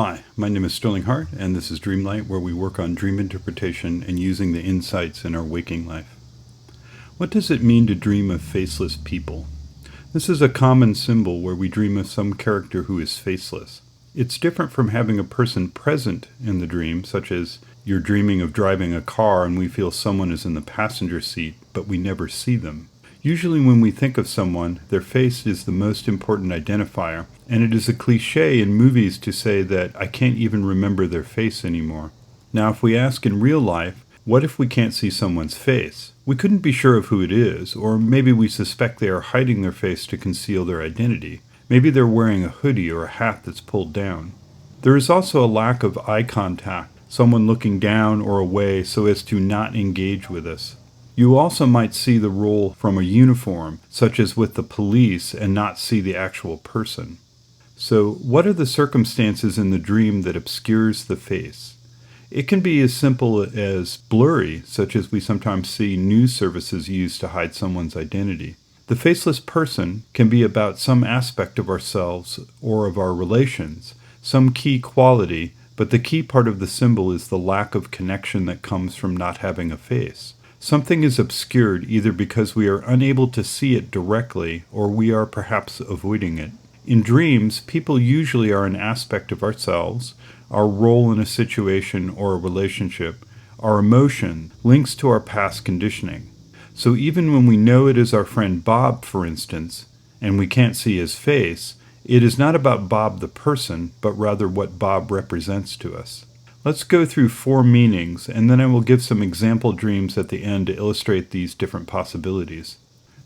Hi, my name is Sterling Hart, and this is Dreamlight, where we work on dream interpretation and using the insights in our waking life. What does it mean to dream of faceless people? This is a common symbol where we dream of some character who is faceless. It's different from having a person present in the dream, such as you're dreaming of driving a car and we feel someone is in the passenger seat, but we never see them. Usually when we think of someone, their face is the most important identifier, and it is a cliche in movies to say that I can't even remember their face anymore. Now, if we ask in real life, what if we can't see someone's face? We couldn't be sure of who it is, or maybe we suspect they are hiding their face to conceal their identity. Maybe they're wearing a hoodie or a hat that's pulled down. There is also a lack of eye contact, someone looking down or away so as to not engage with us. You also might see the role from a uniform, such as with the police, and not see the actual person. So, what are the circumstances in the dream that obscures the face? It can be as simple as blurry, such as we sometimes see news services use to hide someone's identity. The faceless person can be about some aspect of ourselves or of our relations, some key quality, but the key part of the symbol is the lack of connection that comes from not having a face. Something is obscured either because we are unable to see it directly or we are perhaps avoiding it. In dreams, people usually are an aspect of ourselves, our role in a situation or a relationship, our emotion, links to our past conditioning. So even when we know it is our friend Bob, for instance, and we can't see his face, it is not about Bob the person, but rather what Bob represents to us. Let's go through 4 meanings, and then I will give some example dreams at the end to illustrate these different possibilities.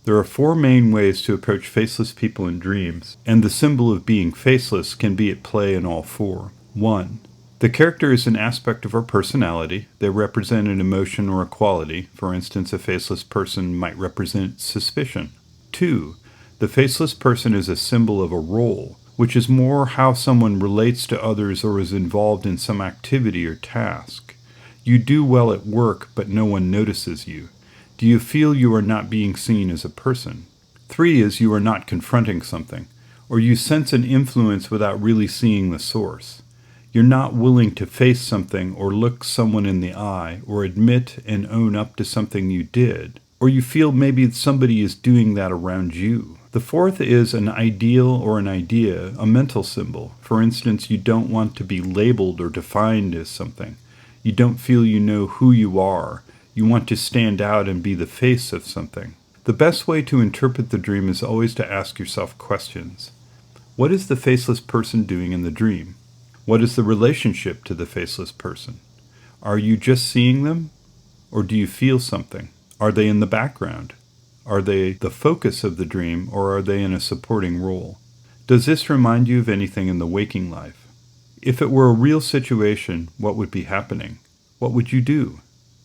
There are 4 main ways to approach faceless people in dreams, and the symbol of being faceless can be at play in all 4. 1. The character is an aspect of our personality. They represent an emotion or a quality. For instance, a faceless person might represent suspicion. 2. The faceless person is a symbol of a role, which is more how someone relates to others or is involved in some activity or task. You do well at work, but no one notices you. Do you feel you are not being seen as a person? 3 is you are not confronting something, or you sense an influence without really seeing the source. You're not willing to face something or look someone in the eye or admit and own up to something you did, or you feel maybe somebody is doing that around you. The 4th is an ideal or an idea, a mental symbol. For instance, you don't want to be labeled or defined as something. You don't feel you know who you are. You want to stand out and be the face of something. The best way to interpret the dream is always to ask yourself questions. What is the faceless person doing in the dream? What is the relationship to the faceless person? Are you just seeing them? Or do you feel something? Are they in the background? Are they the focus of the dream, or are they in a supporting role? Does this remind you of anything in the waking life? If it were a real situation, what would be happening? What would you do?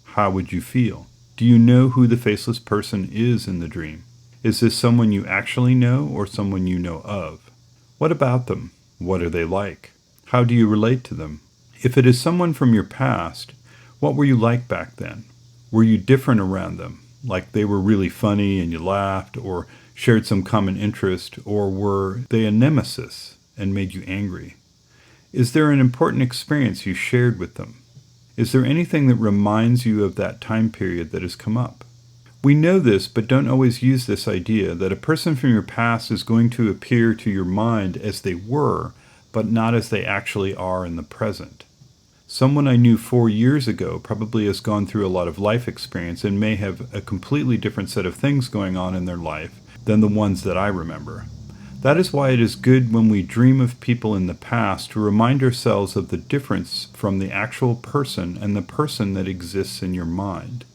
How would you feel? Do you know who the faceless person is in the dream? Is this someone you actually know or someone you know of? What about them? What are they like? How do you relate to them? If it is someone from your past, what were you like back then? Were you different around them? Like they were really funny and you laughed, or shared some common interest, or were they a nemesis and made you angry? Is there an important experience you shared with them? Is there anything that reminds you of that time period that has come up? We know this, but don't always use this idea that a person from your past is going to appear to your mind as they were, but not as they actually are in the present. Someone I knew 4 years ago probably has gone through a lot of life experience and may have a completely different set of things going on in their life than the ones that I remember. That is why it is good when we dream of people in the past to remind ourselves of the difference from the actual person and the person that exists in your mind.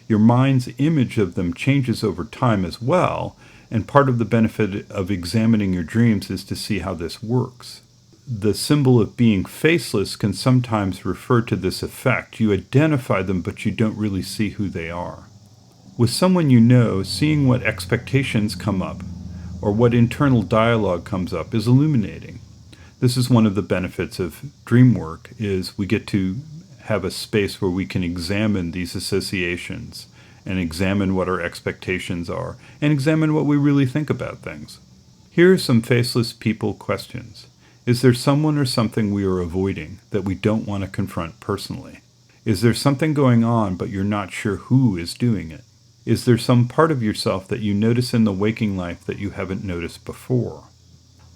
Your mind's image of them changes over time as well, and part of the benefit of examining your dreams is to see how this works. The symbol of being faceless can sometimes refer to this effect. You identify them, but you don't really see who they are. With someone you know, seeing what expectations come up or what internal dialogue comes up is illuminating. This is one of the benefits of dream work, is we get to have a space where we can examine these associations and examine what our expectations are and examine what we really think about things. Here are some faceless people questions. Is there someone or something we are avoiding that we don't want to confront personally? Is there something going on but you're not sure who is doing it? Is there some part of yourself that you notice in the waking life that you haven't noticed before?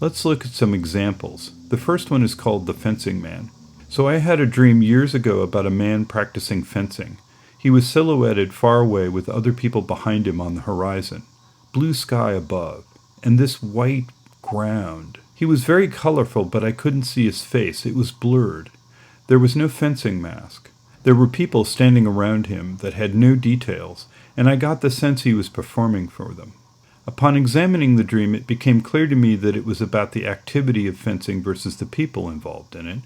Let's look at some examples. The first one is called the fencing man. So I had a dream years ago about a man practicing fencing. He was silhouetted far away with other people behind him on the horizon, blue sky above, and this white ground. He was very colorful, but I couldn't see his face. It was blurred. There was no fencing mask. There were people standing around him that had no details, and I got the sense he was performing for them. Upon examining the dream, it became clear to me that it was about the activity of fencing versus the people involved in it.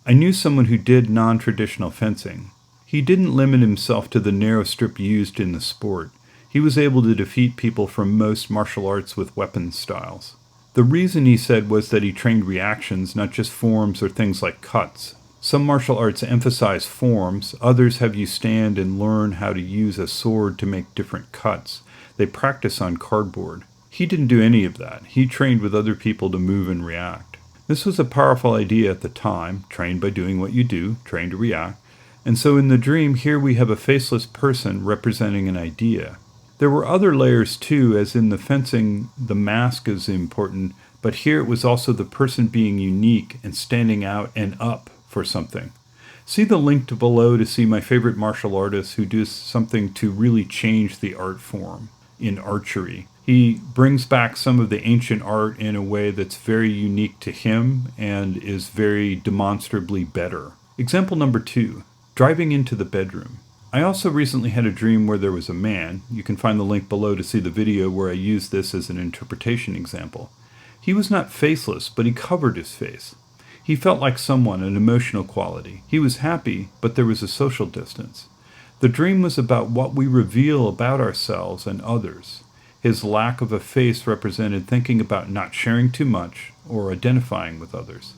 I knew someone who did non-traditional fencing. He didn't limit himself to the narrow strip used in the sport. He was able to defeat people from most martial arts with weapon styles. The reason, he said, was that he trained reactions, not just forms or things like cuts. Some martial arts emphasize forms, others have you stand and learn how to use a sword to make different cuts. They practice on cardboard. He didn't do any of that. He trained with other people to move and react. This was a powerful idea at the time, trained by doing what you do, trained to react. And so in the dream, here we have a faceless person representing an idea. There were other layers too, as in the fencing, the mask is important, but here it was also the person being unique and standing out and up for something. See the link below to see my favorite martial artist who does something to really change the art form in archery. He brings back some of the ancient art in a way that's very unique to him and is very demonstrably better. Example number 2, driving into the bedroom. I also recently had a dream where there was a man. You can find the link below to see the video where I used this as an interpretation example. He was not faceless, but he covered his face. He felt like someone, an emotional quality. He was happy, but there was a social distance. The dream was about what we reveal about ourselves and others. His lack of a face represented thinking about not sharing too much or identifying with others.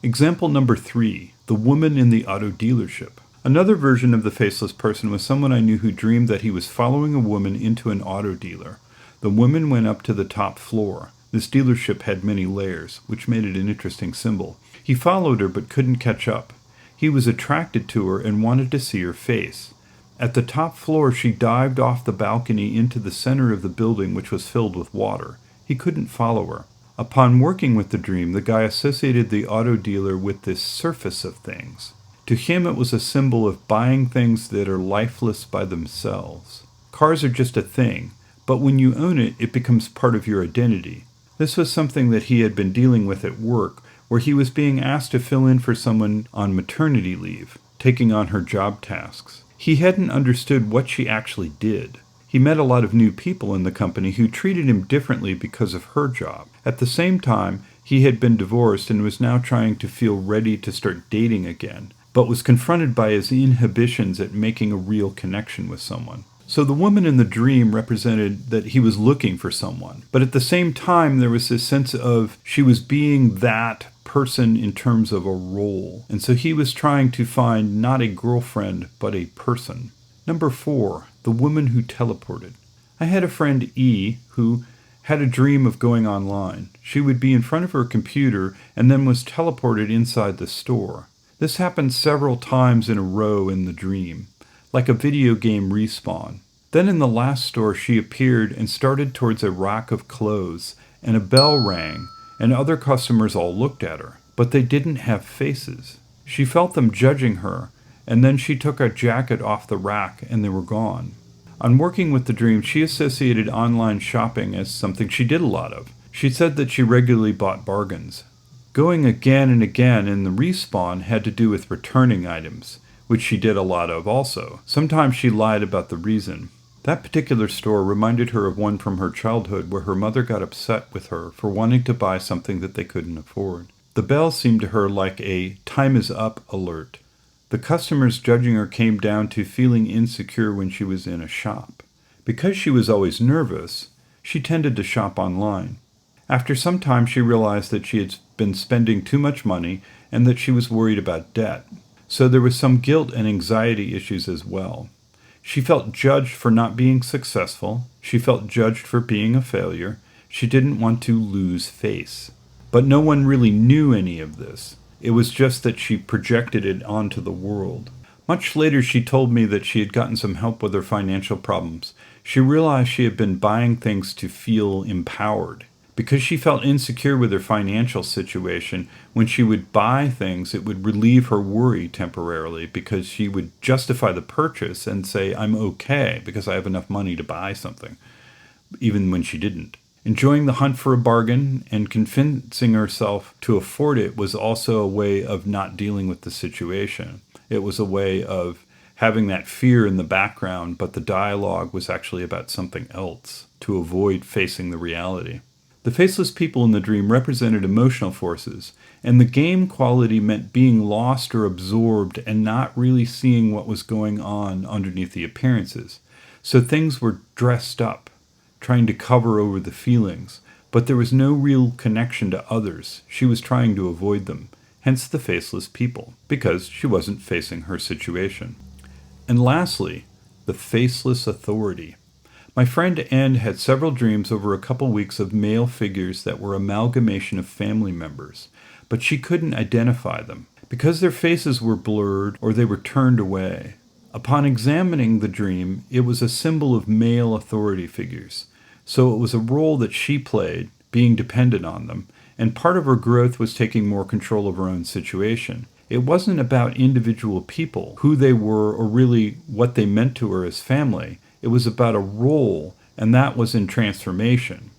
Example number 3, the woman in the auto dealership. Another version of the faceless person was someone I knew who dreamed that he was following a woman into an auto dealer. The woman went up to the top floor. This dealership had many layers, which made it an interesting symbol. He followed her but couldn't catch up. He was attracted to her and wanted to see her face. At the top floor, she dived off the balcony into the center of the building, which was filled with water. He couldn't follow her. Upon working with the dream, the guy associated the auto dealer with this surface of things. To him, it was a symbol of buying things that are lifeless by themselves. Cars are just a thing, but when you own it, it becomes part of your identity. This was something that he had been dealing with at work, where he was being asked to fill in for someone on maternity leave, taking on her job tasks. He hadn't understood what she actually did. He met a lot of new people in the company who treated him differently because of her job. At the same time, he had been divorced and was now trying to feel ready to start dating again, but was confronted by his inhibitions at making a real connection with someone. So the woman in the dream represented that he was looking for someone, but at the same time there was this sense of she was being that person in terms of a role, and so he was trying to find not a girlfriend but a person. Number 4, the woman who teleported. I had a friend E who had a dream of going online. She would be in front of her computer and then was teleported inside the store. This happened several times in a row in the dream, like a video game respawn. Then in the last store she appeared and started towards a rack of clothes, and a bell rang, and other customers all looked at her, but they didn't have faces. She felt them judging her, and then she took a jacket off the rack and they were gone. On working with the dream, she associated online shopping as something she did a lot of. She said that she regularly bought bargains. Going again and again in the respawn had to do with returning items, which she did a lot of also. Sometimes she lied about the reason. That particular store reminded her of one from her childhood where her mother got upset with her for wanting to buy something that they couldn't afford. The bell seemed to her like a time is up alert. The customers judging her came down to feeling insecure when she was in a shop. Because she was always nervous, she tended to shop online. After some time, she realized that she had been spending too much money and that she was worried about debt. So there was some guilt and anxiety issues as well. She felt judged for not being successful. She felt judged for being a failure. She didn't want to lose face. But no one really knew any of this. It was just that she projected it onto the world. Much later, she told me that she had gotten some help with her financial problems. She realized she had been buying things to feel empowered. Because she felt insecure with her financial situation, when she would buy things, it would relieve her worry temporarily because she would justify the purchase and say, I'm okay because I have enough money to buy something, even when she didn't. Enjoying the hunt for a bargain and convincing herself to afford it was also a way of not dealing with the situation. It was a way of having that fear in the background, but the dialogue was actually about something else to avoid facing the reality. The faceless people in the dream represented emotional forces, and the game quality meant being lost or absorbed and not really seeing what was going on underneath the appearances. So things were dressed up, trying to cover over the feelings, but there was no real connection to others. She was trying to avoid them, hence the faceless people, because she wasn't facing her situation. And lastly, the faceless authority. My friend Ann had several dreams over a couple weeks of male figures that were amalgamation of family members, but she couldn't identify them because their faces were blurred or they were turned away. Upon examining the dream, it was a symbol of male authority figures, so it was a role that she played, being dependent on them, and part of her growth was taking more control of her own situation. It wasn't about individual people, who they were, or really what they meant to her as family. It was about a role, and that was in transformation.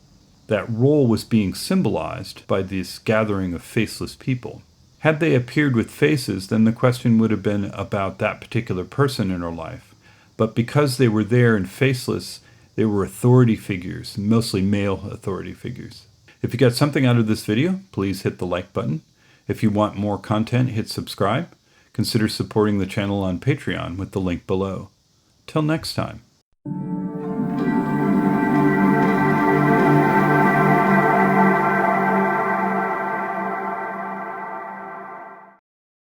That role was being symbolized by this gathering of faceless people. Had they appeared with faces, then the question would have been about that particular person in her life. But because they were there and faceless, they were authority figures, mostly male authority figures. If you got something out of this video, please hit the like button. If you want more content, hit subscribe. Consider supporting the channel on Patreon with the link below. Till next time.